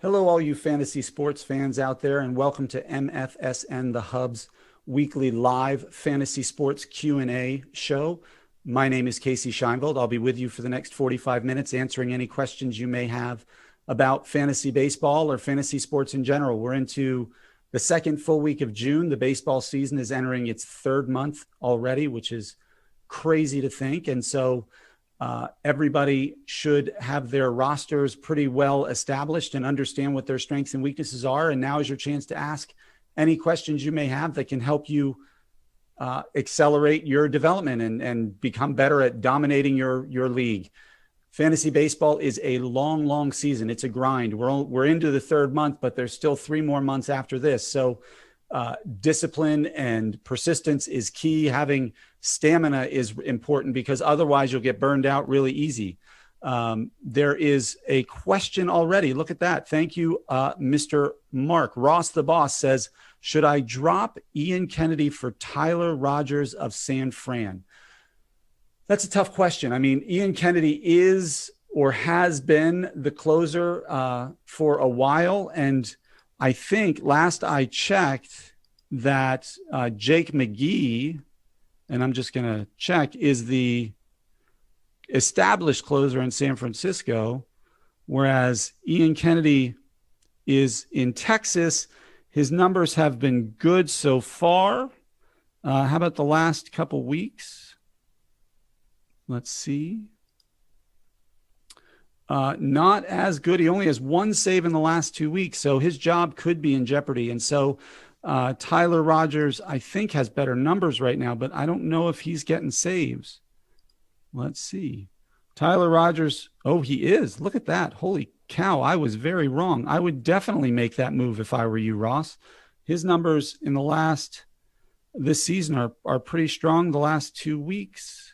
Hello, all you fantasy sports fans out there, and welcome to MFSN, the Hub's weekly live fantasy sports Q&A show. My name is Casey Scheinveld. I'll be with you for the next 45 minutes answering any questions you may have about fantasy baseball or fantasy sports in general. We're into the second full week of June. The baseball season is entering its third month already, which is crazy to think. And so everybody should have their rosters pretty well established and understand what their strengths and weaknesses are. And now is your chance to ask any questions you may have that can help you accelerate your development and become better at dominating your league. Fantasy baseball is a long, long season. It's a grind. We're into the third month, but there's still 3 more months after this. So discipline and persistence is key. Having stamina is important because otherwise you'll get burned out really easy. There is a question already. Look at that. Thank you, Mr. Mark. Ross the Boss says, should I drop Ian Kennedy for Tyler Rogers of San Fran? That's a tough question. I mean, Ian Kennedy is or has been the closer for a while. And I think last I checked that Jake McGee, and I'm just going to check, is the established closer in San Francisco, whereas Ian Kennedy is in Texas. His numbers have been good so far. How about the last couple weeks? Let's see. Not as good. He only has 1 save in the last 2 weeks, so his job could be in jeopardy. And so Tyler Rogers, I think, has better numbers right now, but I don't know if he's getting saves. Let's see. Tyler Rogers, oh, he is. Look at that. Holy cow, I was very wrong. I would definitely make that move if I were you, Ross. His numbers in this season are pretty strong. The last 2 weeks,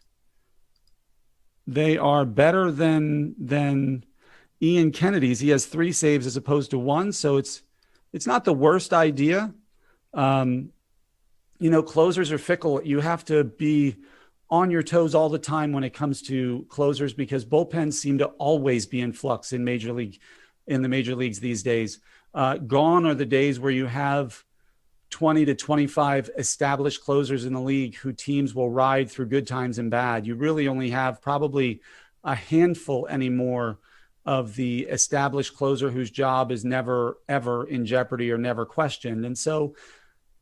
they are better than Ian Kennedy's. He has 3 saves as opposed to 1, so it's not the worst idea. Closers are fickle. You have to be on your toes all the time when it comes to closers because bullpens seem to always be in flux in the major leagues these days. Gone are the days where you have 20 to 25 established closers in the league who teams will ride through good times and bad. You really only have probably a handful anymore of the established closer whose job is never, ever in jeopardy or never questioned. And so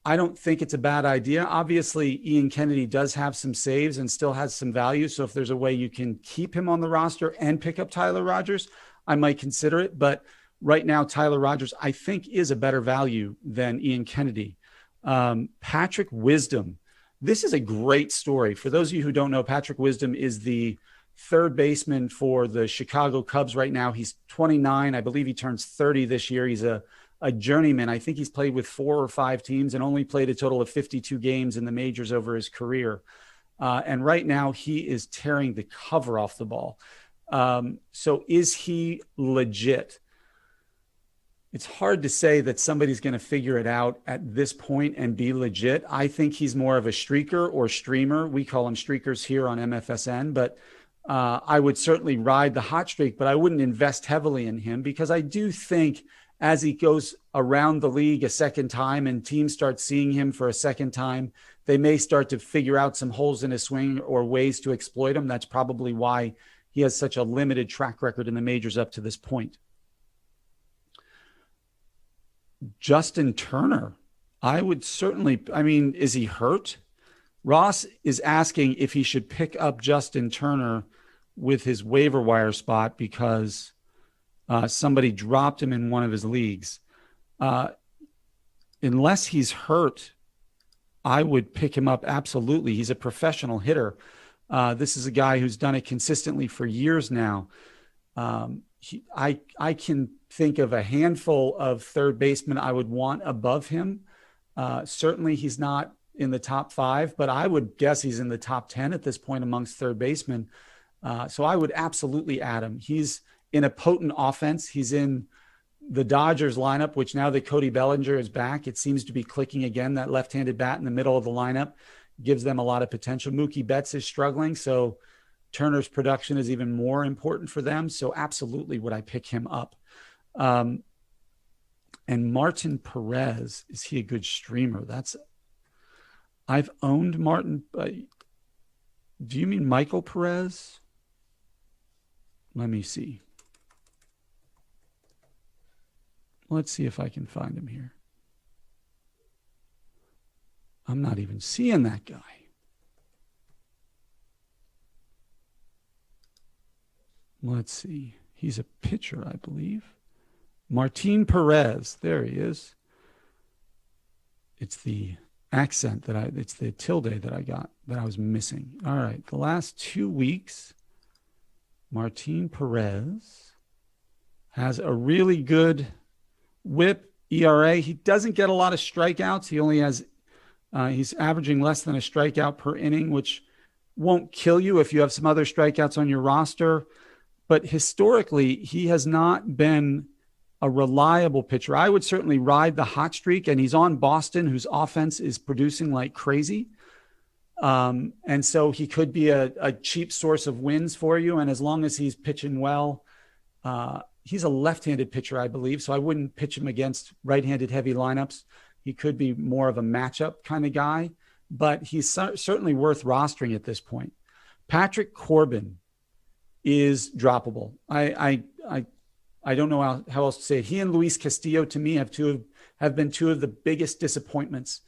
I don't think it's a bad idea. Obviously, Ian Kennedy does have some saves and still has some value. So if there's a way you can keep him on the roster and pick up Tyler Rogers, I might consider it. But right now, Tyler Rogers, I think, is a better value than Ian Kennedy. Patrick Wisdom. This is a great story. For those of you who don't know, Patrick Wisdom is the third baseman for the Chicago Cubs right now. He's 29. I believe he turns 30 this year. He's a journeyman. I think he's played with 4 or 5 teams and only played a total of 52 games in the majors over his career. And right now he is tearing the cover off the ball. So is he legit? It's hard to say that somebody's going to figure it out at this point and be legit. I think he's more of a streaker or streamer. We call them streakers here on MFSN, but I would certainly ride the hot streak, but I wouldn't invest heavily in him because I do think as he goes around the league a second time and teams start seeing him for a second time, they may start to figure out some holes in his swing or ways to exploit him. That's probably why he has such a limited track record in the majors up to this point. Justin Turner, I would certainly, is he hurt? Ross is asking if he should pick up Justin Turner with his waiver wire spot because somebody dropped him in one of his leagues. Unless he's hurt, I would pick him up. Absolutely. He's a professional hitter. This is a guy who's done it consistently for years now. I can think of a handful of third basemen I would want above him. Certainly he's not in the top 5, but I would guess he's in the top 10 at this point amongst third basemen. So I would absolutely add him. He's in a potent offense. He's in the Dodgers lineup, which now that Cody Bellinger is back, it seems to be clicking again. That left-handed bat in the middle of the lineup gives them a lot of potential. Mookie Betts is struggling, so Turner's production is even more important for them. So absolutely would I pick him up. And Martin Perez, is he a good streamer? I've owned Martin. Do you mean Michael Perez? Let me see. Let's see if I can find him here. I'm not even seeing that guy. Let's see. He's a pitcher, I believe. Martin Perez. There he is. It's the accent it's the tilde that I got that I was missing. All right. The last 2 weeks, Martin Perez has a really good whip ERA. He doesn't get a lot of strikeouts. He only has, he's averaging less than a strikeout per inning, which won't kill you if you have some other strikeouts on your roster. But historically, he has not been a reliable pitcher. I would certainly ride the hot streak, and he's on Boston, whose offense is producing like crazy. And so he could be a cheap source of wins for you. And as long as he's pitching well, he's a left-handed pitcher, I believe. So I wouldn't pitch him against right-handed heavy lineups. He could be more of a matchup kind of guy, but he's certainly worth rostering at this point. Patrick Corbin is droppable. I don't know how else to say it. He and Luis Castillo, to me, have been two of the biggest disappointments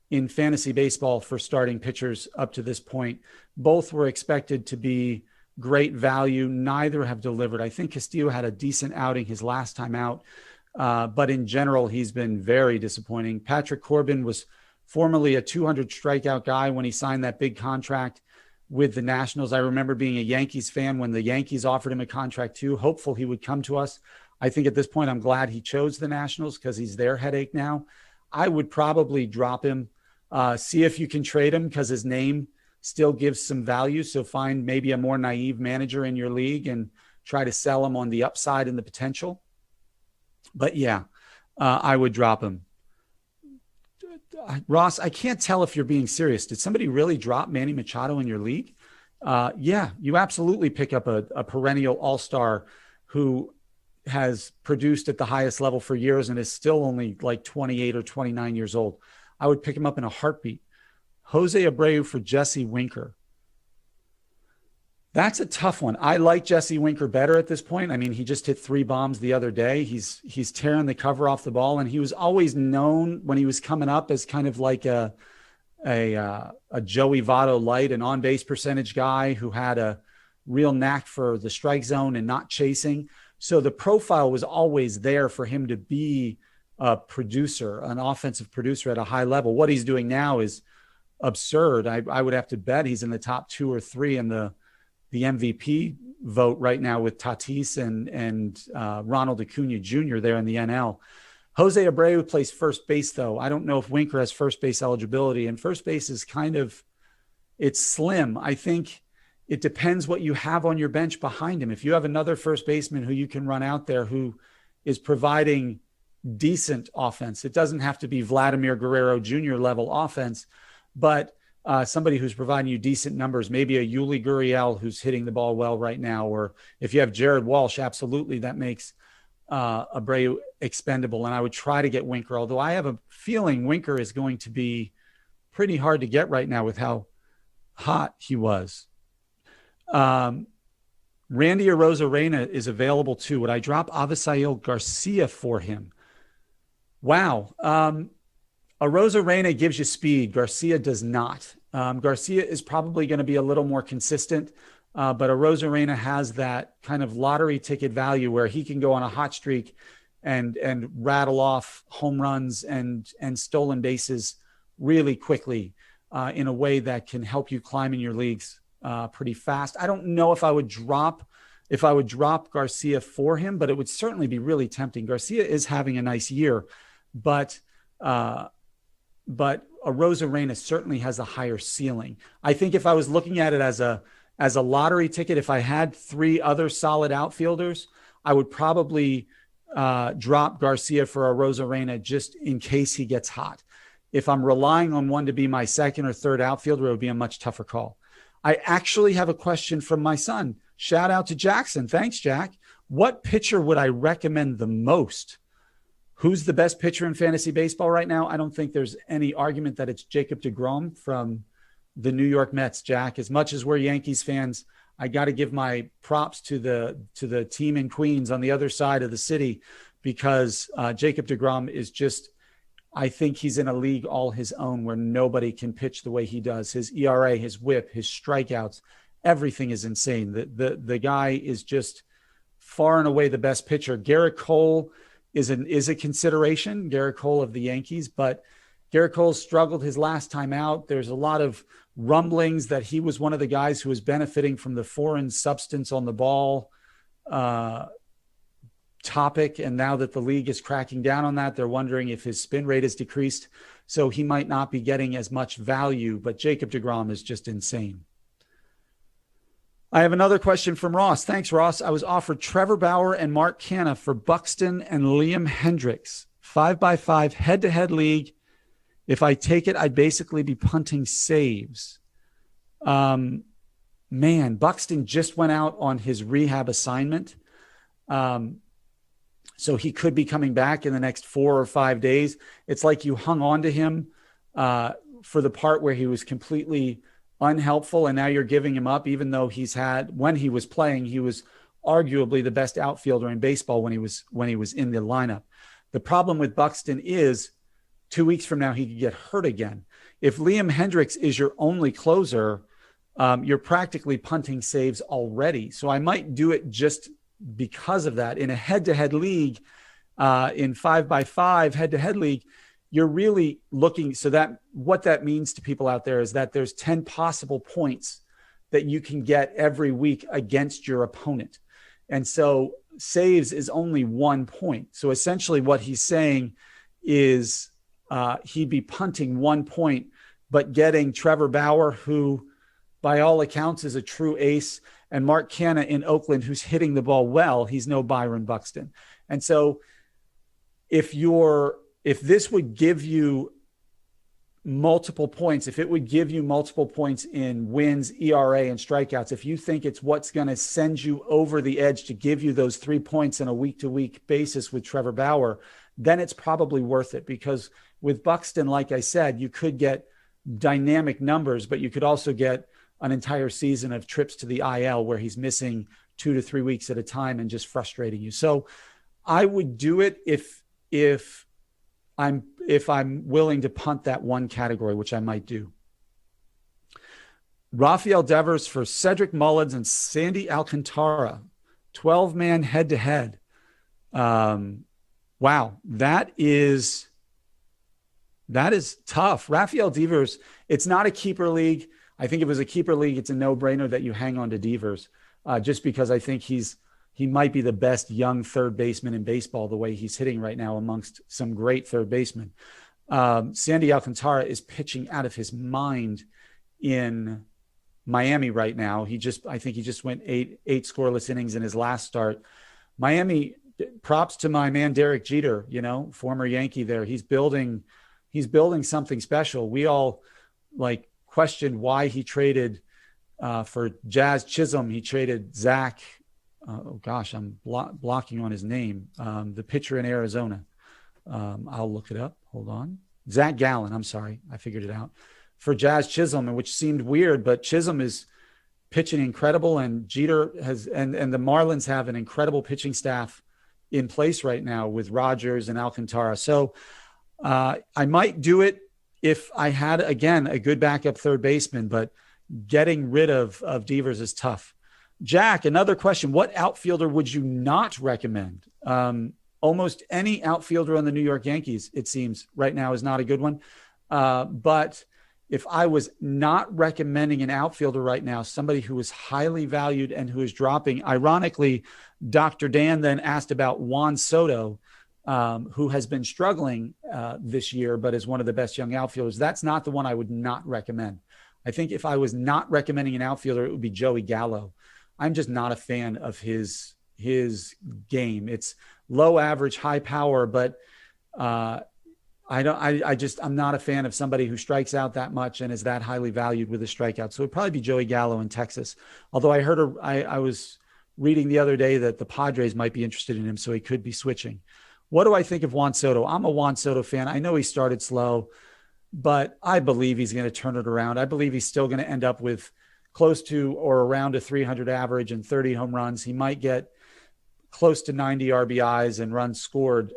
in fantasy baseball for starting pitchers up to this point. Both were expected to be great value. Neither have delivered. I think Castillo had a decent outing his last time out, but in general, he's been very disappointing. Patrick Corbin was formerly a 200 strikeout guy when he signed that big contract with the Nationals. I remember being a Yankees fan when the Yankees offered him a contract too, hopeful he would come to us. I think at this point, I'm glad he chose the Nationals because he's their headache now. I would probably drop him, see if you can trade him because his name still gives some value. So find maybe a more naive manager in your league and try to sell him on the upside and the potential. But yeah, I would drop him. Ross, I can't tell if you're being serious. Did somebody really drop Manny Machado in your league? Yeah, you absolutely pick up a perennial all-star who has produced at the highest level for years and is still only like 28 or 29 years old. I would pick him up in a heartbeat. Jose Abreu for Jesse Winker. That's a tough one. I like Jesse Winker better at this point. I mean, he just hit 3 bombs the other day. He's tearing the cover off the ball, and he was always known when he was coming up as kind of like a Joey Votto light, an on-base percentage guy who had a real knack for the strike zone and not chasing. So the profile was always there for him to be a producer, an offensive producer at a high level. What he's doing now is absurd. I would have to bet he's in the top 2 or 3 in the MVP vote right now with Tatis and Ronald Acuna Jr. there in the NL. Jose Abreu plays first base, though. I don't know if Winker has first base eligibility, and first base is it's slim. I think it depends what you have on your bench behind him. If you have another first baseman who you can run out there who is providing decent offense, it doesn't have to be Vladimir Guerrero Jr. level offense, but somebody who's providing you decent numbers, maybe a Yuli Gurriel who's hitting the ball well right now, or if you have Jared Walsh, absolutely, that makes Abreu expendable. And I would try to get Winker, although I have a feeling Winker is going to be pretty hard to get right now with how hot he was. Randy Arozarena is available too. Would I drop Avisail Garcia for him? Wow. Arozarena gives you speed. Garcia does not. Garcia is probably going to be a little more consistent, but Arozarena has that kind of lottery ticket value where he can go on a hot streak and rattle off home runs and stolen bases really quickly in a way that can help you climb in your leagues pretty fast. I don't know if I would drop Garcia for him, but it would certainly be really tempting. Garcia is having a nice year, but Arozarena certainly has a higher ceiling. I think if I was looking at it as a lottery ticket, if I had 3 other solid outfielders, I would probably drop Garcia for Arozarena just in case he gets hot. If I'm relying on one to be my second or third outfielder, it would be a much tougher call. I actually have a question from my son. Shout out to Jackson. Thanks, Jack. What pitcher would I recommend the most Who's the best pitcher in fantasy baseball right now? I don't think there's any argument that it's Jacob deGrom from the New York Mets, Jack. As much as we're Yankees fans, I got to give my props to the team in Queens on the other side of the city, because Jacob deGrom is just, I think he's in a league all his own where nobody can pitch the way he does. His ERA, his whip, his strikeouts, everything is insane. The guy is just far and away the best pitcher. Garrett Cole is a consideration, Garrett Cole of the Yankees, but Garrett Cole struggled his last time out. There's a lot of rumblings that he was one of the guys who was benefiting from the foreign substance on the ball topic. And now that the league is cracking down on that, they're wondering if his spin rate is decreased. So he might not be getting as much value, but Jacob deGrom is just insane. I have another question from Ross. Thanks, Ross. I was offered Trevor Bauer and Mark Canha for Buxton and Liam Hendricks, 5x5 head-to-head league. If I take it, I'd basically be punting saves. Man, Buxton just went out on his rehab assignment. So he could be coming back in the next 4 or 5 days. It's like you hung on to him for the part where he was completely unhelpful, and now you're giving him up, even though when he was playing, he was arguably the best outfielder in baseball when he was in the lineup. The problem with Buxton is 2 weeks from now, he could get hurt again. If Liam Hendricks is your only closer, you're practically punting saves already. So I might do it just because of that. In a head-to-head league, in 5x5 head-to-head league, you're really looking. So that what that means to people out there is that there's 10 possible points that you can get every week against your opponent. And so saves is only 1 point. So essentially what he's saying is he'd be punting 1 point, but getting Trevor Bauer, who by all accounts is a true ace, and Mark Canha in Oakland, who's hitting the ball well. He's no Byron Buxton. And so if this would give you multiple points, if it would give you multiple points in wins, ERA, and strikeouts, if you think it's what's going to send you over the edge to give you those 3 points on a week-to-week basis with Trevor Bauer, then it's probably worth it. Because with Buxton, like I said, you could get dynamic numbers, but you could also get an entire season of trips to the IL where he's missing 2 to 3 weeks at a time and just frustrating you. So I would do it if I'm willing to punt that one category, which I might do. Rafael Devers for Cedric Mullins and Sandy Alcantara, 12-man head-to-head. Wow, that is tough. Rafael Devers, it's not a keeper league. I think if it was a keeper league, it's a no-brainer that you hang on to Devers, just because I think he might be the best young third baseman in baseball the way he's hitting right now amongst some great third basemen. Sandy Alcantara is pitching out of his mind in Miami right now. I think he just went eight scoreless innings in his last start. Miami, props to my man Derek Jeter, former Yankee there. He's building something special. We all questioned why he traded for Jazz Chisholm. He traded Zach. I'm blocking on his name. The pitcher in Arizona. I'll look it up. Hold on. Zach Gallen. I'm sorry. I figured it out. For Jazz Chisholm, which seemed weird, but Chisholm is pitching incredible, and Jeter has, and the Marlins have an incredible pitching staff in place right now with Rogers and Alcantara. So I might do it if I had, again, a good backup third baseman, but getting rid of Devers is tough. Jack, another question. What outfielder would you not recommend? Almost any outfielder on the New York Yankees, it seems, right now is not a good one. But if I was not recommending an outfielder right now, somebody who is highly valued and who is dropping, ironically, Dr. Dan then asked about Juan Soto, who has been struggling this year, but is one of the best young outfielders. That's not the one I would not recommend. I think if I was not recommending an outfielder, it would be Joey Gallo. I'm just not a fan of his game. It's low average, high power, but I'm not a fan of somebody who strikes out that much and is that highly valued with a strikeout. So it'd probably be Joey Gallo in Texas. Although I was reading the other day that the Padres might be interested in him, so he could be switching. What do I think of Juan Soto? I'm a Juan Soto fan. I know he started slow, but I believe he's going to turn it around. I believe he's still going to end up with close to or around a 300 average and 30 home runs. He might get close to 90 RBIs and runs scored.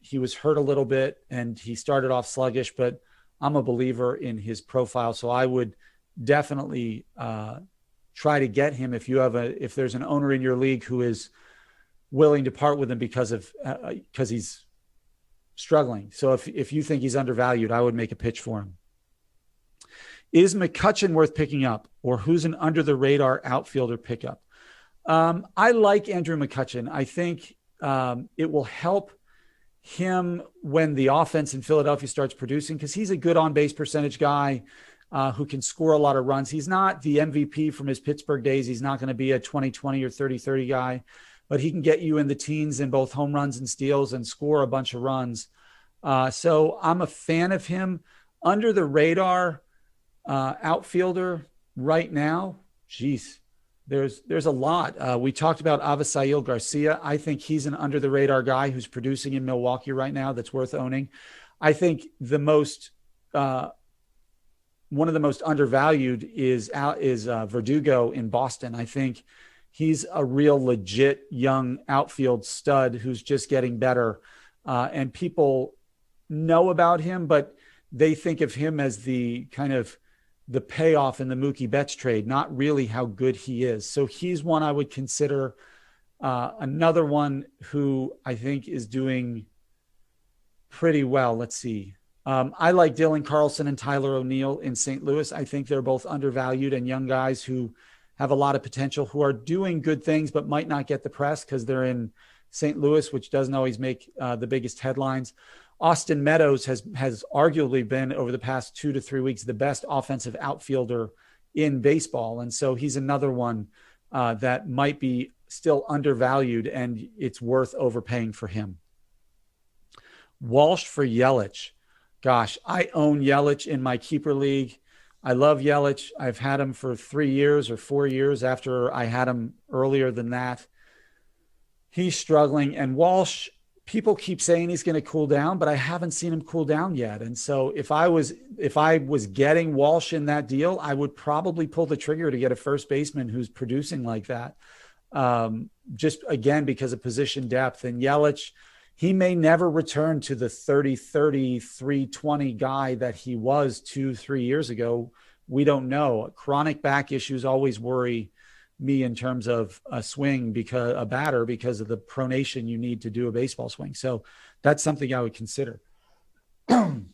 He was hurt a little bit and he started off sluggish, but I'm a believer in his profile. So I would definitely try to get him if there's an owner in your league who is willing to part with him because he's struggling. So if you think he's undervalued, I would make a pitch for him. Is McCutchen worth picking up, or who's an under the radar outfielder pickup? I like Andrew McCutchen. I think it will help him when the offense in Philadelphia starts producing, because he's a good on-base percentage guy who can score a lot of runs. He's not the MVP from his Pittsburgh days. He's not going to be a 20-20 or 30-30 guy, but he can get you in the teens in both home runs and steals and score a bunch of runs. So I'm a fan of him. Under the radar outfielder right now, geez, there's a lot. We talked about Avisail Garcia. I think he's an under the radar guy who's producing in Milwaukee right now that's worth owning. I think one of the most undervalued is Verdugo in Boston. I think he's a real legit young outfield stud who's just getting better. And people know about him, but they think of him as the kind of the payoff in the Mookie Betts trade, not really how good he is. So he's one I would consider. Another one who I think is doing pretty well. Let's see. I like Dylan Carlson and Tyler O'Neill in St. Louis. I think they're both undervalued and young guys who have a lot of potential, who are doing good things, but might not get the press because they're in St. Louis, which doesn't always make the biggest headlines. Austin Meadows has arguably been, over the past 2 to 3 weeks, the best offensive outfielder in baseball. And so he's another one that might be still undervalued, and it's worth overpaying for him. Walsh for Yelich. Gosh, I own Yelich in my keeper league. I love Yelich. I've had him for 3 years or 4 years after I had him earlier than that. He's struggling. And Walsh, people keep saying he's going to cool down, but I haven't seen him cool down yet. And so if I was getting Walsh in that deal, I would probably pull the trigger to get a first baseman who's producing like that. Just again, because of position depth. And Yelich, he may never return to the 30-30, 320 guy that he was 2-3 years ago. We don't know. Chronic back issues always worry me in terms of a swing, because a batter, because of the pronation you need to do a baseball swing. So that's something I would consider. Who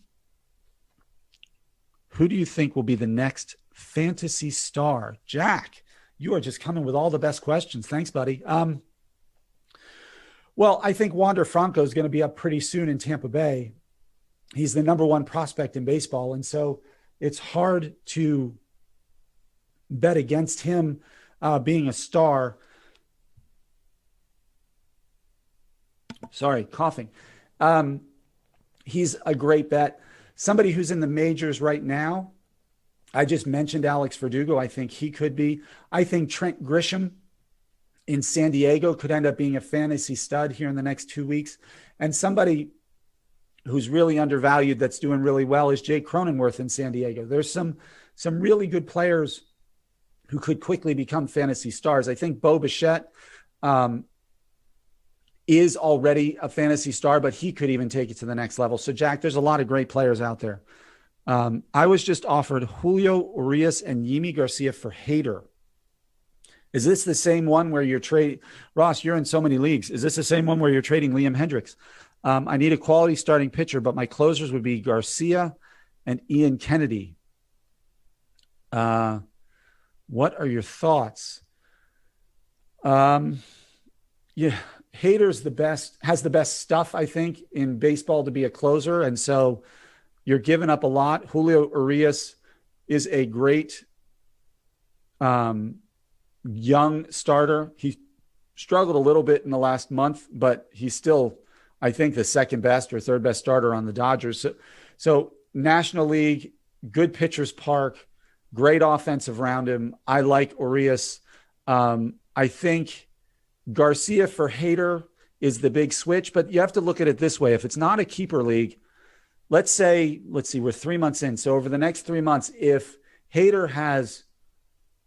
do you think will be the next fantasy star? Jack, you are just coming with all the best questions. Thanks, buddy. Well, I think Wander Franco is going to be up pretty soon in Tampa Bay. He's the number one prospect in baseball. And so it's hard to bet against him being a star. Sorry, coughing. He's a great bet. Somebody who's in the majors right now, I just mentioned Alex Verdugo. I think he could be. I think Trent Grisham in San Diego could end up being a fantasy stud here in the next 2 weeks. And somebody who's really undervalued that's doing really well is Jake Cronenworth in San Diego. There's some really good players who could quickly become fantasy stars. I think Bo Bichette is already a fantasy star, but he could even take it to the next level. So, Jack, there's a lot of great players out there. I was just offered Julio Urias and Yimi Garcia for Hader. Is this the same one where you're trading? Ross, you're in so many leagues. Is this the same one where you're trading Liam Hendricks? I need a quality starting pitcher, but my closers would be Garcia and Ian Kennedy. What are your thoughts? Yeah, Hader's has the best stuff, I think, in baseball to be a closer. And so you're giving up a lot. Julio Urias is a great young starter. He struggled a little bit in the last month, but he's still, I think, the second best or third best starter on the Dodgers. So National League, good pitcher's park, great offensive around him. I like Urias. I think Garcia for Hader is the big switch. But you have to look at it this way. If it's not a keeper league, let's see, we're 3 months in. So over the next 3 months, if Hader has,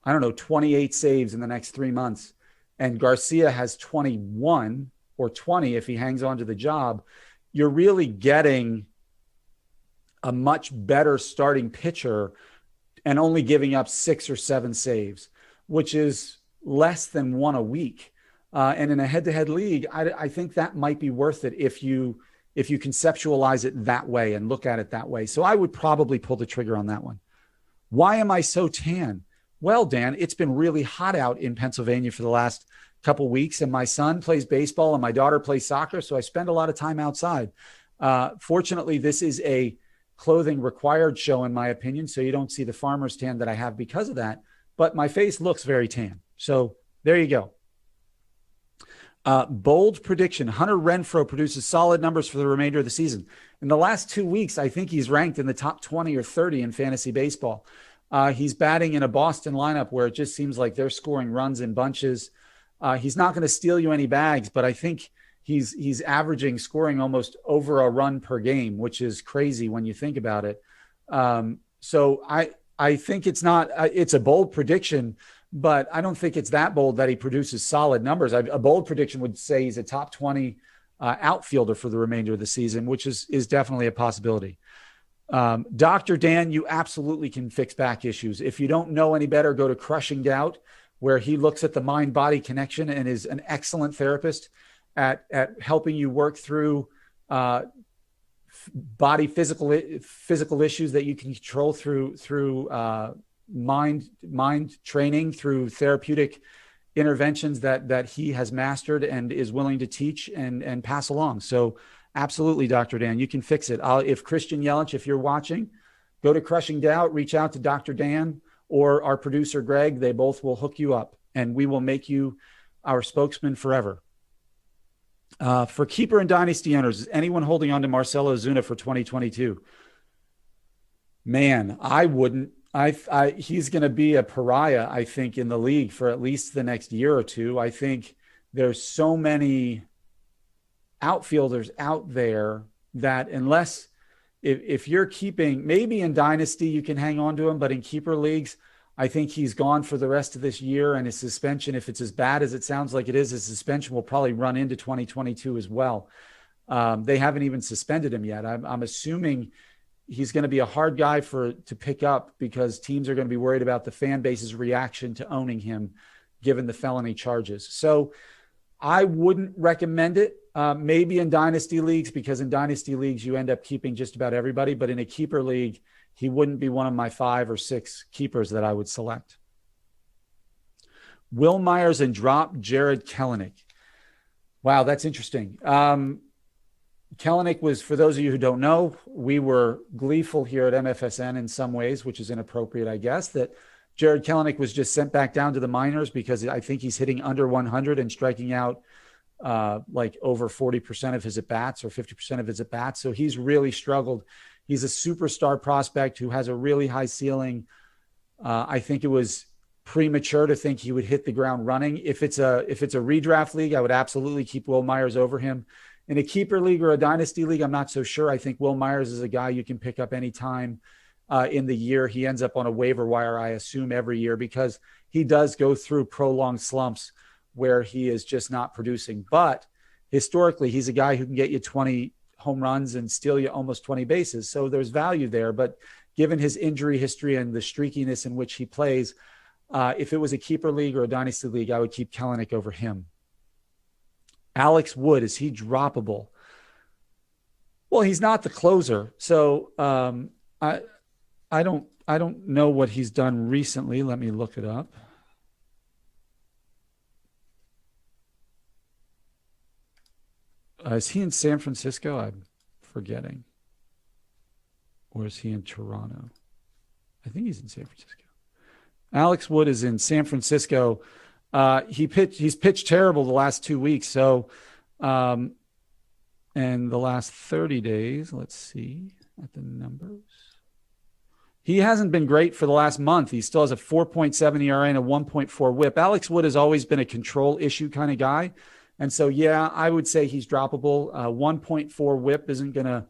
28 saves in the next 3 months, and Garcia has 21 or 20 if he hangs on to the job, you're really getting a much better starting pitcher and only giving up 6 or 7 saves, which is less than 1 a week. And in a head-to-head league, I think that might be worth it if you conceptualize it that way and look at it that way. So I would probably pull the trigger on that one. Why am I so tan? Well, Dan, it's been really hot out in Pennsylvania for the last couple weeks, and my son plays baseball and my daughter plays soccer, so I spend a lot of time outside. Fortunately, this is a clothing required show, in my opinion, so you don't see the farmer's tan that I have because of that, but my face looks very tan. So there you go. Bold prediction. Hunter Renfroe produces solid numbers for the remainder of the season. In the last 2 weeks, I think he's ranked in the top 20 or 30 in fantasy baseball. He's batting in a Boston lineup where it just seems like they're scoring runs in bunches. He's not going to steal you any bags, but I think he's averaging scoring almost over a run per game, which is crazy when you think about it. So I think it's a bold prediction, but I don't think it's that bold that he produces solid numbers. A bold prediction would say he's a top 20 outfielder for the remainder of the season, which is definitely a possibility. Dr. Dan, you absolutely can fix back issues. If you don't know any better, go to Crushing Doubt, where he looks at the mind-body connection and is an excellent therapist at helping you work through body physical issues that you can control through mind training, through therapeutic interventions that he has mastered and is willing to teach and pass along. So absolutely, Dr. Dan, you can fix it. If Christian Yelich, if you're watching, go to Crushing Doubt, reach out to Dr. Dan or our producer, Greg. They both will hook you up and we will make you our spokesman forever. For keeper and dynasty owners, is anyone holding on to Marcell Ozuna for 2022? Man, I wouldn't. He's going to be a pariah, I think, in the league for at least the next year or two. I think there's so many outfielders out there that unless if you're keeping, maybe in dynasty you can hang on to him, but in keeper leagues, I think he's gone for the rest of this year, and his suspension, if it's as bad as it sounds like it is, his suspension will probably run into 2022 as well. They haven't even suspended him yet. I'm assuming he's going to be a hard guy to pick up because teams are going to be worried about the fan base's reaction to owning him, given the felony charges. So I wouldn't recommend it. Maybe in dynasty leagues, because in dynasty leagues, you end up keeping just about everybody, but in a keeper league, he wouldn't be one of my 5 or 6 keepers that I would select. Will Myers and drop Jared Kelenic. Wow, that's interesting. Kelenic was, for those of you who don't know, we were gleeful here at MFSN in some ways, which is inappropriate, I guess, that Jared Kelenic was just sent back down to the minors because I think he's hitting under 100 and striking out like over 40% of his at-bats or 50% of his at-bats. So he's really struggled. He's a superstar prospect who has a really high ceiling. I think it was premature to think he would hit the ground running. If it's a redraft league, I would absolutely keep Will Myers over him. In a keeper league or a dynasty league, I'm not so sure. I think Will Myers is a guy you can pick up anytime in the year. He ends up on a waiver wire, I assume, every year because he does go through prolonged slumps where he is just not producing. But historically, he's a guy who can get you 20 home runs and steal you almost 20 bases. So there's value there. But given his injury history and the streakiness in which he plays, if it was a keeper league or a dynasty league, I would keep Kelenic over him. Alex Wood, is he droppable? Well, he's not the closer. So I don't know what he's done recently. Let me look it up. Is he in San Francisco? I'm forgetting. Or is he in Toronto? I think he's in San Francisco. Alex Wood is in San Francisco. He's pitched terrible the last 2 weeks. So, and the last 30 days, let's see at the numbers. He hasn't been great for the last month. He still has a 4.7 ERA and a 1.4 whip. Alex Wood has always been a control issue kind of guy. And so, yeah, I would say he's droppable. 1.4 whip isn't going to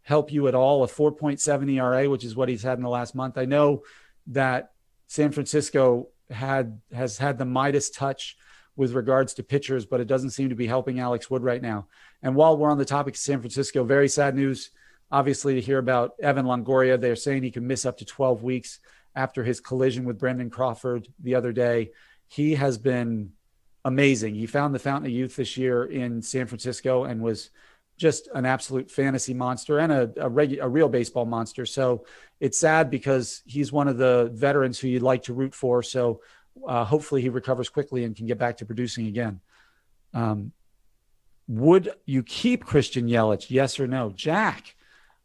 help you at all. A 4.7 ERA, which is what he's had in the last month. I know that San Francisco has had the Midas touch with regards to pitchers, but it doesn't seem to be helping Alex Wood right now. And while we're on the topic of San Francisco, very sad news, obviously, to hear about Evan Longoria. They're saying he can miss up to 12 weeks after his collision with Brendan Crawford the other day. He has been amazing. He found the fountain of youth this year in San Francisco and was just an absolute fantasy monster and a real baseball monster. So it's sad because he's one of the veterans who you'd like to root for. So hopefully he recovers quickly and can get back to producing again. Would you keep Christian Yelich? Yes or no? Jack,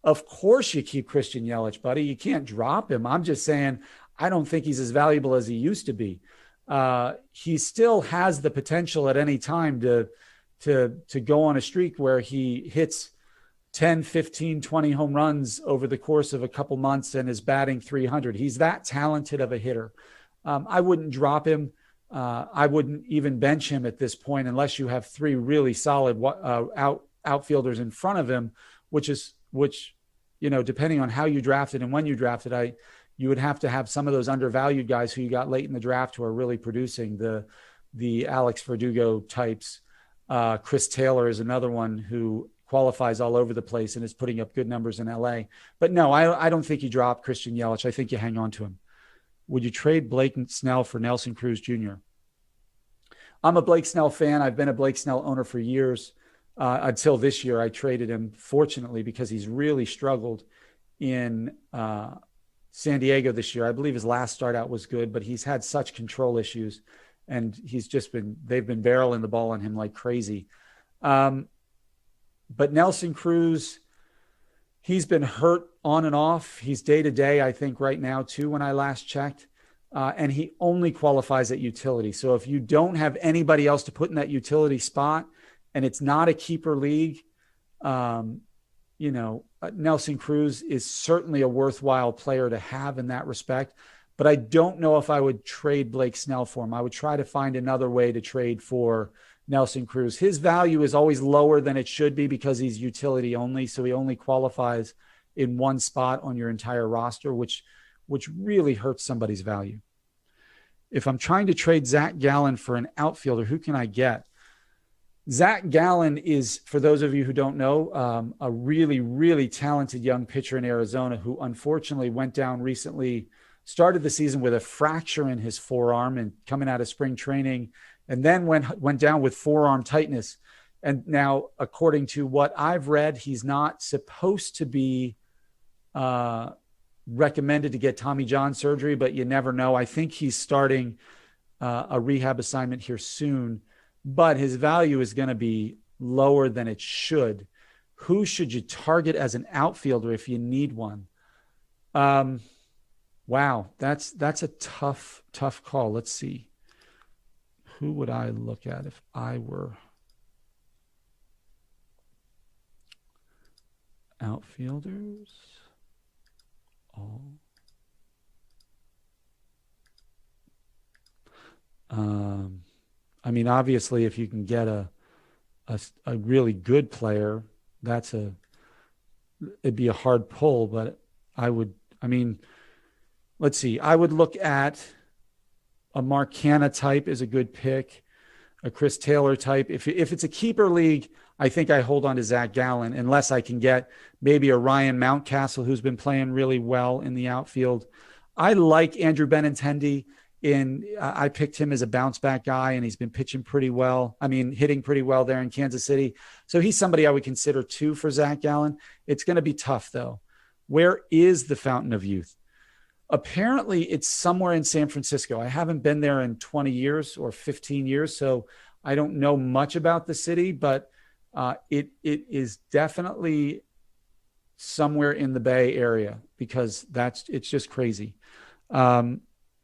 of course you keep Christian Yelich, buddy. You can't drop him. I'm just saying I don't think he's as valuable as he used to be. He still has the potential at any time to go on a streak where he hits 10, 15, 20 home runs over the course of a couple months and is batting 300. He's that talented of a hitter. I wouldn't drop him. I wouldn't even bench him at this point unless you have three really solid outfielders in front of him, which, depending on how you drafted and when you drafted, you would have to have some of those undervalued guys who you got late in the draft who are really producing, the Alex Verdugo types. Chris Taylor is another one who qualifies all over the place and is putting up good numbers in LA. But no, I don't think you drop Christian Yelich. I think you hang on to him. Would you trade Blake Snell for Nelson Cruz Jr.? I'm a Blake Snell fan. I've been a Blake Snell owner for years. Until this year, I traded him, fortunately, because he's really struggled in San Diego this year. I believe his last start out was good, but he's had such control issues, and they've been barreling the ball on him like crazy. But Nelson Cruz, he's been hurt on and off. He's day-to-day, I think, right now, too, when I last checked. And he only qualifies at utility. So if you don't have anybody else to put in that utility spot, and it's not a keeper league, Nelson Cruz is certainly a worthwhile player to have in that respect. But I don't know if I would trade Blake Snell for him. I would try to find another way to trade for Nelson Cruz. His value is always lower than it should be because he's utility only. So he only qualifies in one spot on your entire roster, which really hurts somebody's value. If I'm trying to trade Zach Gallen for an outfielder, who can I get? Zach Gallen is, for those of you who don't know, a really, really talented young pitcher in Arizona who unfortunately went down recently, started the season with a fracture in his forearm and coming out of spring training, and then went down with forearm tightness. And now, according to what I've read, he's not supposed to be recommended to get Tommy John surgery, but you never know. I think he's starting a rehab assignment here soon, but his value is going to be lower than it should. Who should you target as an outfielder if you need one? Wow, that's a tough call. Let's see. Who would I look at if I were outfielders? Obviously, if you can get a really good player, it'd be a hard pull, but let's see. I would look at a Mark Canha type is a good pick, a Chris Taylor type. If it's a keeper league, I think I hold on to Zach Gallen unless I can get maybe a Ryan Mountcastle who's been playing really well in the outfield. I like Andrew Benintendi. I picked him as a bounce back guy, and he's been pitching pretty well. Hitting pretty well there in Kansas City. So he's somebody I would consider too for Zach Gallen. It's going to be tough though. Where is the fountain of youth? Apparently it's somewhere in San Francisco. I haven't been there in 20 years or 15 years, so I don't know much about the city, but it is definitely somewhere in the Bay Area because it's just crazy.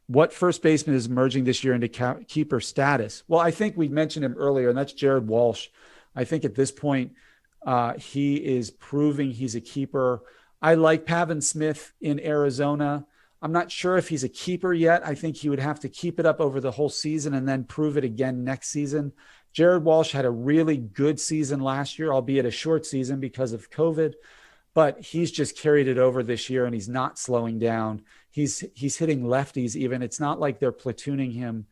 What first baseman is emerging this year into keeper status? Well, I think we mentioned him earlier, and that's Jared Walsh. I think at this point, he is proving he's a keeper. I like Pavin Smith in Arizona. I'm not sure if he's a keeper yet. I think he would have to keep it up over the whole season and then prove it again next season. Jared Walsh had a really good season last year, albeit a short season because of COVID, but he's just carried it over this year and he's not slowing down. He's hitting lefties even. It's not like they're platooning him.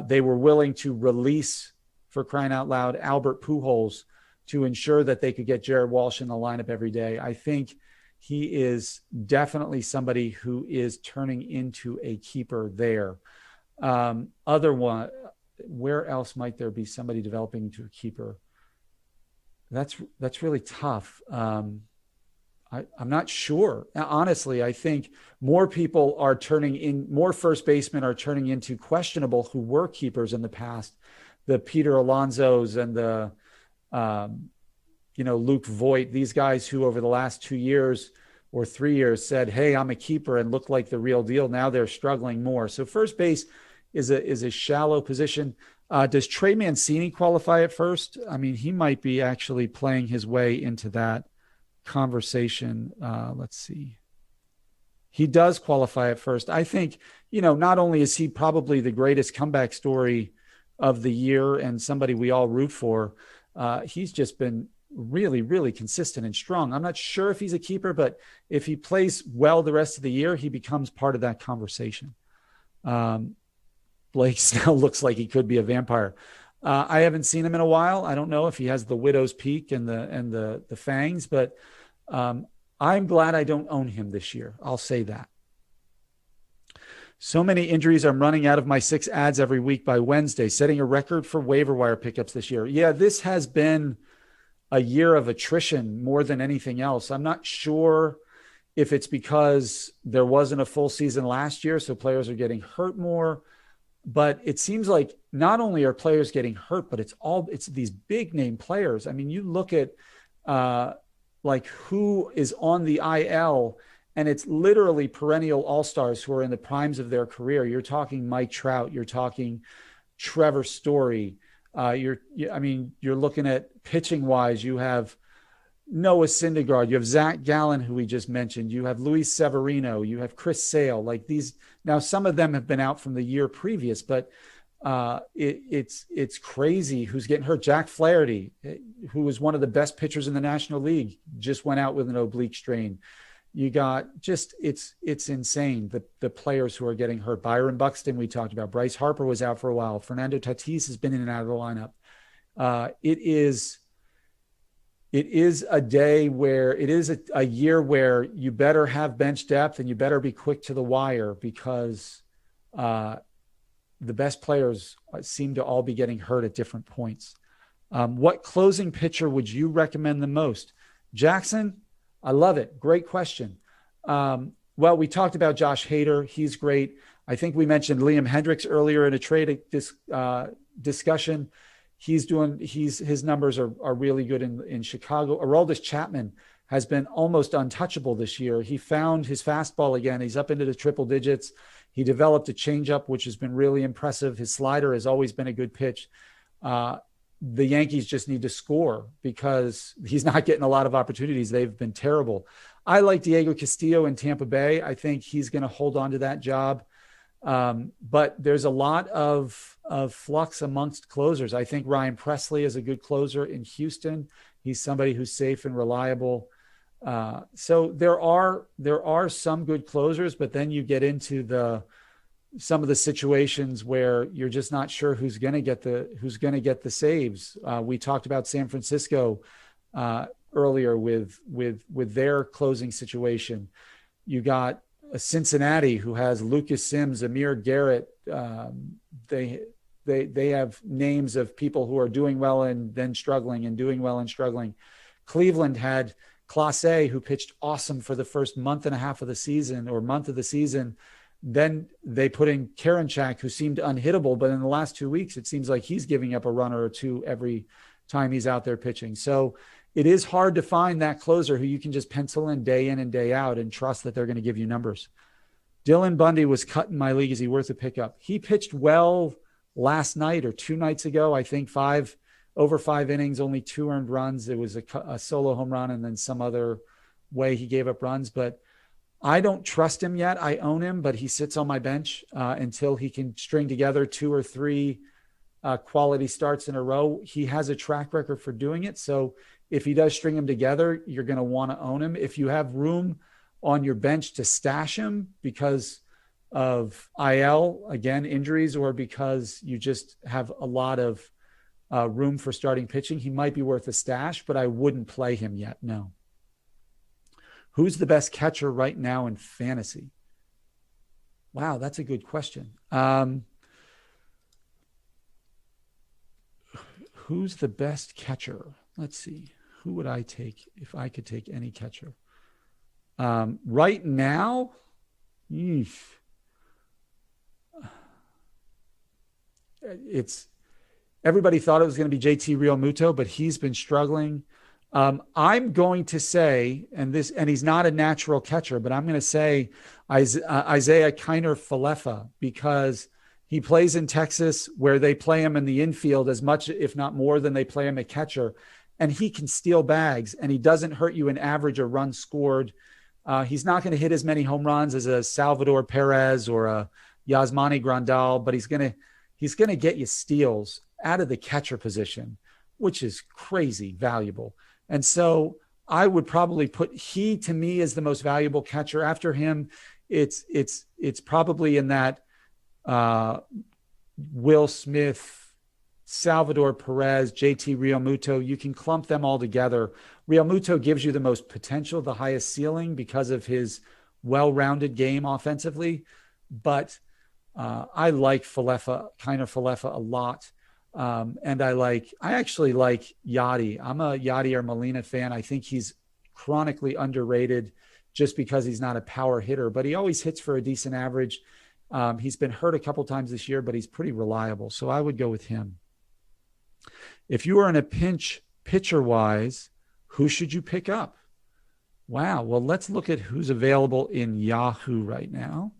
They were willing to release, for crying out loud, Albert Pujols to ensure that they could get Jared Walsh in the lineup every day. I think he is definitely somebody who is turning into a keeper there. Other one, where else might there be somebody developing into a keeper? That's really tough. I'm not sure. Honestly, I think more people are more first basemen are turning into questionable who were keepers in the past. The Peter Alonsos and the, Luke Voigt, these guys who over the last 2 years or 3 years said, hey, I'm a keeper and looked like the real deal. Now they're struggling more. So first base is a shallow position. Does Trey Mancini qualify at first? I mean, he might be actually playing his way into that conversation. Let's see. He does qualify at first. I think, not only is he probably the greatest comeback story of the year and somebody we all root for, he's just been really, really consistent and strong. I'm not sure if he's a keeper, but if he plays well the rest of the year, he becomes part of that conversation. Blake Snell looks like he could be a vampire. I haven't seen him in a while. I don't know if he has the widow's peak and the fangs, but I'm glad I don't own him this year. I'll say that. So many injuries. I'm running out of my 6 ads every week by Wednesday, setting a record for waiver wire pickups this year. Yeah, this has been a year of attrition more than anything else. I'm not sure if it's because there wasn't a full season last year, so players are getting hurt more. But it seems like not only are players getting hurt, but it's these big name players. I mean, you look at like who is on the IL, and it's literally perennial all-stars who are in the primes of their career. You're talking Mike Trout. You're talking Trevor Story. You're looking at pitching wise. You have Noah Syndergaard. You have Zach Gallen, who we just mentioned. You have Luis Severino. You have Chris Sale. Like these. Now, some of them have been out from the year previous, but it's crazy who's getting hurt. Jack Flaherty, who was one of the best pitchers in the National League, just went out with an oblique strain. You got it's insane, the players who are getting hurt. Byron Buxton, we talked about. Bryce Harper was out for a while. Fernando Tatis has been in and out of the lineup. It is a day where it is a year where you better have bench depth and you better be quick to the wire because the best players seem to all be getting hurt at different points. What closing pitcher would you recommend the most? Jackson, I love it. Great question. Well, we talked about Josh Hader. He's great. I think we mentioned Liam Hendricks earlier in a trade discussion. His numbers are really good in Chicago. Aroldis Chapman has been almost untouchable this year. He found his fastball again. He's up into the triple digits. He developed a changeup, which has been really impressive. His slider has always been a good pitch. The Yankees just need to score because he's not getting a lot of opportunities. They've been terrible. I like Diego Castillo in Tampa Bay. I think he's going to hold on to that job. But there's a lot of flux amongst closers. I think Ryan Presley is a good closer in Houston. He's somebody who's safe and reliable. So there are some good closers, but then you get into some of the situations where you're just not sure who's going to get the saves. We talked about San Francisco earlier with their closing situation. You got Cincinnati, who has Lucas Sims, Amir Garrett. They have names of people who are doing well and then struggling and doing well and struggling. Cleveland had Clase, who pitched awesome for the first month and a half of the season or month of the season. Then they put in Karinchak, who seemed unhittable, but in the last 2 weeks, it seems like he's giving up a runner or two every time he's out there pitching. So it is hard to find that closer who you can just pencil in and day out and trust that they're going to give you numbers. Dylan Bundy was cut in my league. Is he worth a pickup? He pitched well last night or 2 nights ago. I think over 5 innings, only 2 earned runs. It was a solo home run and then some other way he gave up runs. But I don't trust him yet. I own him, but he sits on my bench until he can string together 2 or 3 quality starts in a row. He has a track record for doing it. So if he does string them together, you're going to want to own him. If you have room on your bench to stash him because of IL, again, injuries, or because you just have a lot of room for starting pitching, he might be worth a stash, but I wouldn't play him yet. No. Who's the best catcher right now in fantasy? Wow, that's a good question. Who's the best catcher? Let's see. Who would I take if I could take any catcher? Right now, it's everybody thought it was going to be JT Realmuto, but he's been struggling. I'm going to say, and he's not a natural catcher, but I'm going to say Isaiah Kiner-Falefa, because he plays in Texas where they play him in the infield as much, if not more, than they play him at catcher. And he can steal bags, and he doesn't hurt you in average or runs scored. He's not going to hit as many home runs as a Salvador Perez or a Yasmani Grandal, but he's going to get you steals out of the catcher position, which is crazy valuable. And so I would probably put he, to me, as the most valuable catcher. After him, it's probably in that Will Smith, Salvador Perez, JT Realmuto. You can clump them all together. Realmuto gives you the most potential, the highest ceiling, because of his well-rounded game offensively. But I like Kiner-Falefa a lot. And I actually like Yadi. I'm a Yadi or Molina fan. I think he's chronically underrated just because he's not a power hitter, but he always hits for a decent average. He's been hurt a couple times this year, but he's pretty reliable. So I would go with him. If you are in a pinch pitcher-wise, who should you pick up? Wow. Well, let's look at who's available in Yahoo right now.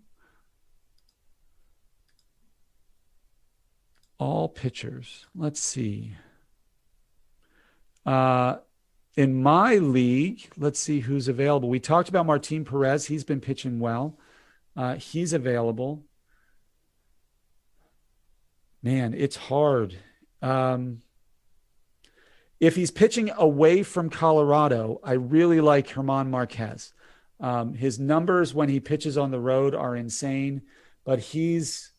All pitchers. Let's see. In my league, let's see who's available. We talked about Martin Perez. He's been pitching well. He's available. Man, it's hard. If he's pitching away from Colorado, I really like German Marquez. His numbers when he pitches on the road are insane, but he's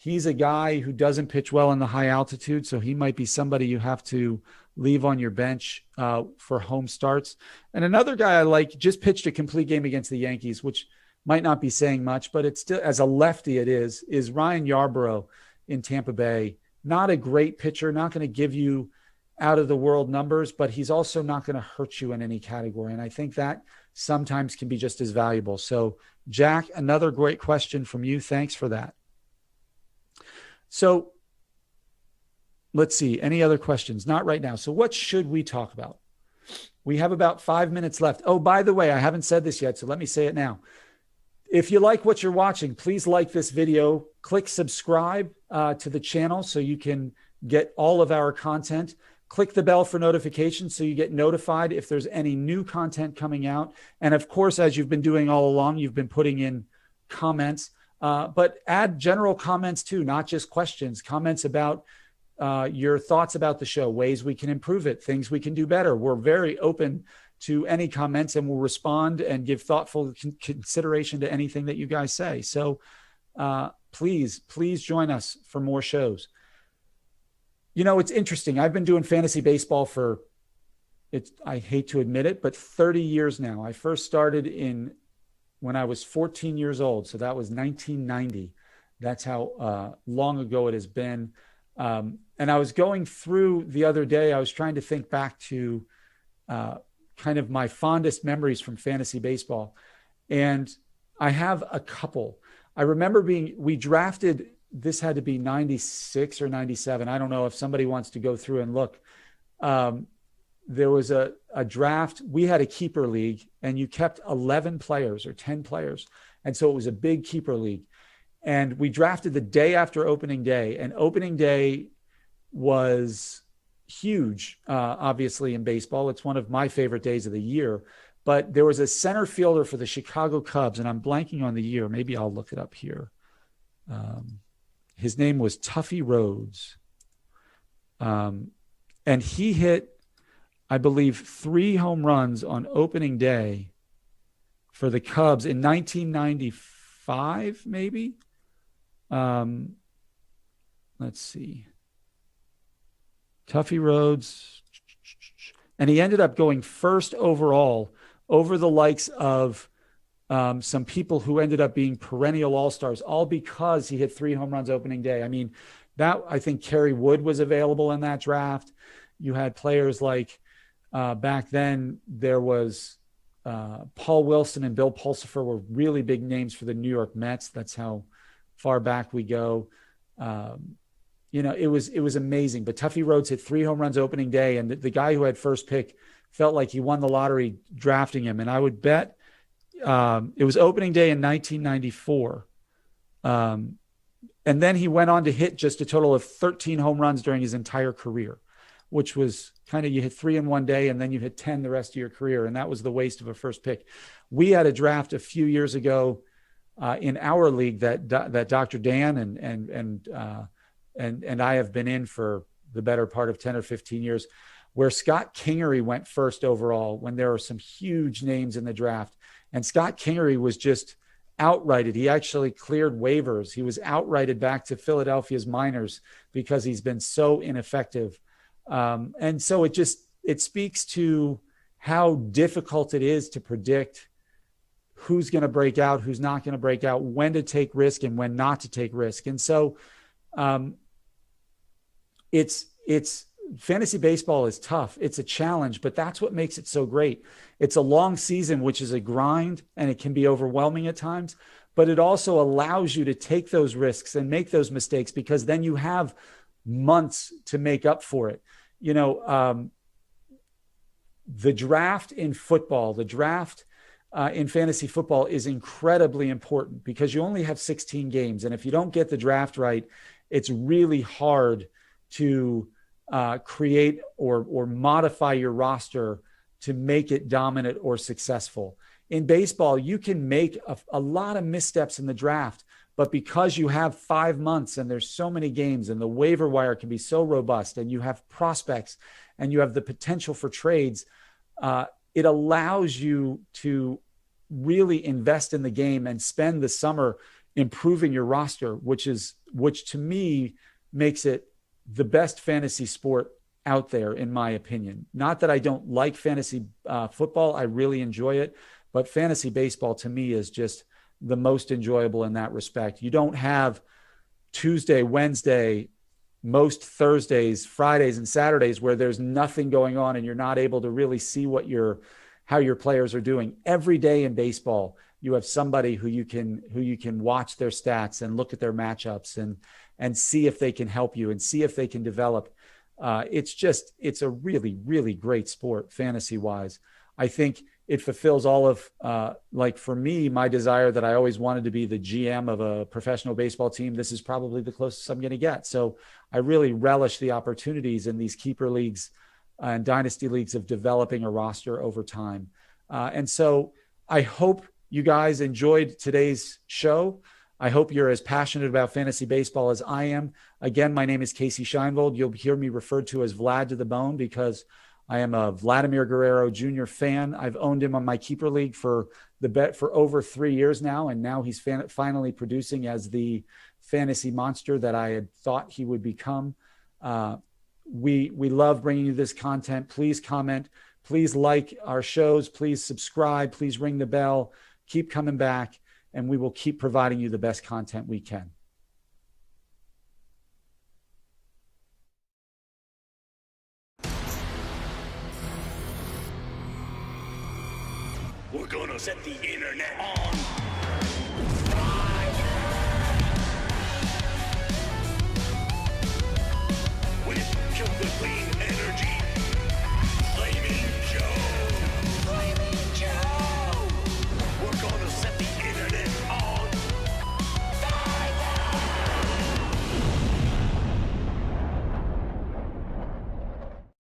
a guy who doesn't pitch well in the high altitude, so he might be somebody you have to leave on your bench for home starts. And another guy I like just pitched a complete game against the Yankees, which might not be saying much, but it's still, as a lefty, it is Ryan Yarbrough in Tampa Bay. Not a great pitcher, not going to give you out-of-the-world numbers, but he's also not going to hurt you in any category. And I think that sometimes can be just as valuable. So, Jack, another great question from you. Thanks for that. So let's see. Any other questions? Not right now. So what should we talk about? We have about 5 minutes left. Oh, by the way, I haven't said this yet, so let me say it now. If you like what you're watching, please like this video. Click subscribe to the channel so you can get all of our content. Click the bell for notifications so you get notified if there's any new content coming out. And of course, as you've been doing all along, you've been putting in comments. But add general comments too, not just questions. Comments about your thoughts about the show, ways we can improve it, things we can do better. We're very open to any comments, and we'll respond and give thoughtful consideration to anything that you guys say. So please join us for more shows. You know, it's interesting. I've been doing fantasy baseball I hate to admit it, but 30 years now. I first started when I was 14 years old. So that was 1990. That's how long ago it has been. And I was going through the other day, I was trying to think back to kind of my fondest memories from fantasy baseball. And I have a couple. I remember we drafted, this had to be 96 or 97. I don't know if somebody wants to go through and look. There was a draft. We had a keeper league, and you kept 11 players or 10 players. And so it was a big keeper league. And we drafted the day after opening day. And opening day was huge, obviously, in baseball. It's one of my favorite days of the year. But there was a center fielder for the Chicago Cubs, and I'm blanking on the year. Maybe I'll look it up here. His name was Tuffy Rhodes. And he hit, I believe, 3 home runs on opening day for the Cubs in 1995, maybe. Let's see. Tuffy Rhodes. And he ended up going first overall over the likes of some people who ended up being perennial all-stars, all because he hit 3 home runs opening day. I mean, I think Kerry Wood was available in that draft. You had players like, back then there was Paul Wilson and Bill Pulsipher were really big names for the New York Mets. That's how far back we go. It was amazing. But Tuffy Rhodes hit 3 home runs opening day, and the guy who had first pick felt like he won the lottery drafting him. And I would bet it was opening day in 1994. And then he went on to hit just a total of 13 home runs during his entire career, which was kind of, you hit 3 in one day and then you hit 10 the rest of your career. And that was the waste of a first pick. We had a draft a few years ago in our league that Dr. Dan and I have been in for the better part of 10 or 15 years, where Scott Kingery went first overall when there were some huge names in the draft. And Scott Kingery was just outrighted. He actually cleared waivers. He was outrighted back to Philadelphia's minors because he's been so ineffective. And so it speaks to how difficult it is to predict who's going to break out, who's not going to break out, when to take risk and when not to take risk. And so it's fantasy baseball is tough. It's a challenge, but that's what makes it so great. It's a long season, which is a grind, and it can be overwhelming at times, but it also allows you to take those risks and make those mistakes, because then you have months to make up for it. The draft in football, in fantasy football is incredibly important because you only have 16 games. And if you don't get the draft right, it's really hard to create or modify your roster to make it dominant or successful. In baseball, you can make a lot of missteps in the draft, but because you have 5 months and there's so many games and the waiver wire can be so robust and you have prospects and you have the potential for trades, it allows you to really invest in the game and spend the summer improving your roster, which to me makes it the best fantasy sport out there, in my opinion. Not that I don't like fantasy football. I really enjoy it, but fantasy baseball to me is just the most enjoyable in that respect. You don't have Tuesday, Wednesday, most Thursdays, Fridays, and Saturdays where there's nothing going on and you're not able to really see how your players are doing. Every day in baseball, you have somebody who you can watch their stats and look at their matchups and see if they can help you and see if they can develop. It's a really, really great sport fantasy wise. I think it fulfills all of, like for me, my desire that I always wanted to be the GM of a professional baseball team. This is probably the closest I'm going to get. So I really relish the opportunities in these keeper leagues and dynasty leagues of developing a roster over time. And so I hope you guys enjoyed today's show. I hope you're as passionate about fantasy baseball as I am. Again, my name is Casey Scheinvold. You'll hear me referred to as Vlad to the Bone because I am a Vladimir Guerrero Jr. fan. I've owned him on my keeper league for over 3 years now, and now he's finally producing as the fantasy monster that I had thought he would become. We love bringing you this content. Please comment. Please like our shows. Please subscribe. Please ring the bell. Keep coming back, and we will keep providing you the best content we can. We're gonna set the internet on